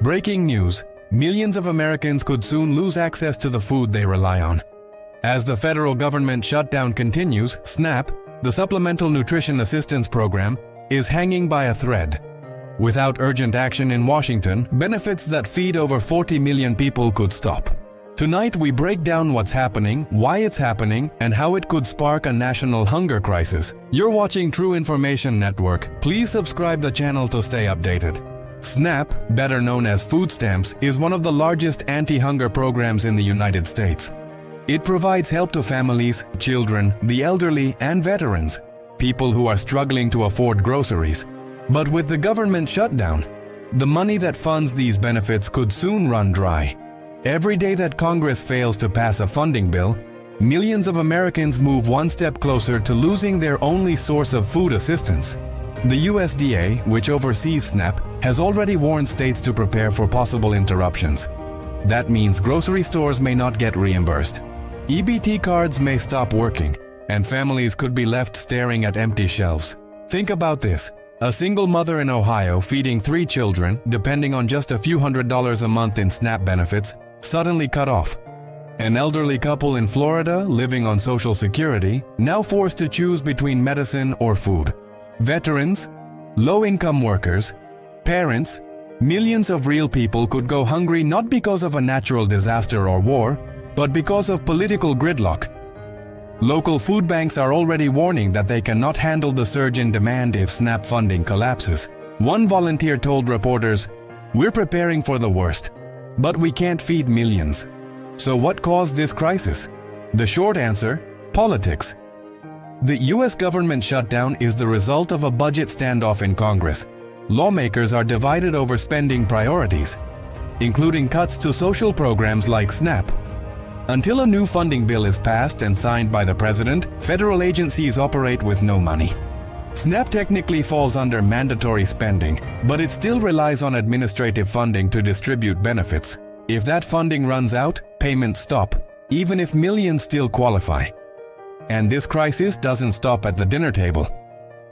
Breaking news: millions of Americans could soon lose access to the food they rely on. As the federal government shutdown continues, SNAP, the Supplemental Nutrition Assistance Program, is hanging by a thread. Without urgent action in Washington, benefits that feed over 40 million people could stop. Tonight we break down what's happening, why it's happening, and how it could spark a national hunger crisis. You're watching True Information Network. Please subscribe the channel to stay updated. SNAP, better known as food stamps, is one of the largest anti-hunger programs in the United States. It provides help to families, children, the elderly, and veterans, people who are struggling to afford groceries. But with the government shutdown, the money that funds these benefits could soon run dry. Every day that Congress fails to pass a funding bill, millions of Americans move one step closer to losing their only source of food assistance. The USDA, which oversees SNAP, has already warned states to prepare for possible interruptions. That means grocery stores may not get reimbursed. EBT cards may stop working, and families could be left staring at empty shelves. Think about this. A single mother in Ohio feeding 3 children, depending on just a few $100s a month in SNAP benefits, suddenly cut off. An elderly couple in Florida living on Social Security, now forced to choose between medicine or food. Veterans, low-income workers, parents, millions of real people could go hungry not because of a natural disaster or war, but because of political gridlock. Local food banks are already warning that they cannot handle the surge in demand if SNAP funding collapses. One volunteer told reporters, "We're preparing for the worst, but we can't feed millions." So what caused this crisis? The short answer: politics. The US government shutdown is the result of a budget standoff in Congress. Lawmakers are divided over spending priorities, including cuts to social programs like SNAP. Until a new funding bill is passed and signed by the president, federal agencies operate with no money. SNAP technically falls under mandatory spending, but it still relies on administrative funding to distribute benefits. If that funding runs out, payments stop, even if millions still qualify. And this crisis doesn't stop at the dinner table.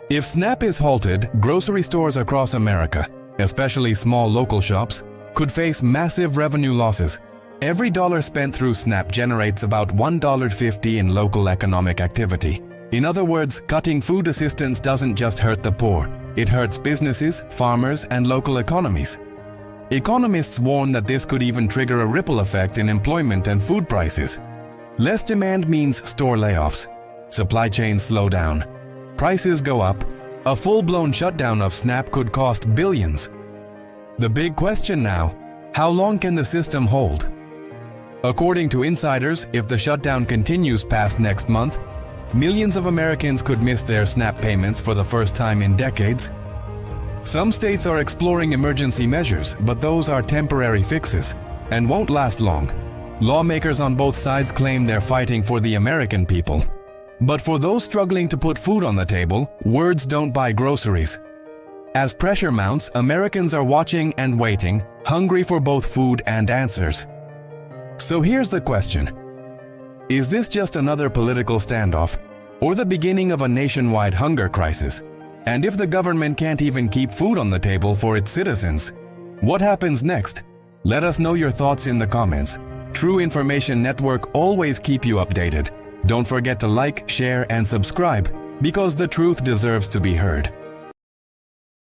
If SNAP is halted, grocery stores across America, especially small local shops, could face massive revenue losses. Every dollar spent through SNAP generates about $1.50 in local economic activity. In other words, cutting food assistance doesn't just hurt the poor, it hurts businesses, farmers, and local economies. Economists warn that this could even trigger a ripple effect in employment and food prices. Less demand means store layoffs, supply chains slow down, prices go up. A full-blown shutdown of SNAP could cost billions. The big question now: how long can the system hold? According to insiders, if the shutdown continues past next month, millions of Americans could miss their SNAP payments for the first time in decades. Some states are exploring emergency measures, but those are temporary fixes and won't last long. Lawmakers on both sides claim they're fighting for the American people. But for those struggling to put food on the table, words don't buy groceries. As pressure mounts, Americans are watching and waiting, hungry for both food and answers. So here's the question: is this just another political standoff, or the beginning of a nationwide hunger crisis? And if the government can't even keep food on the table for its citizens, what happens next? Let us know your thoughts in the comments. True Information Network always keep you updated. Don't forget to like, share, and subscribe, because the truth deserves to be heard.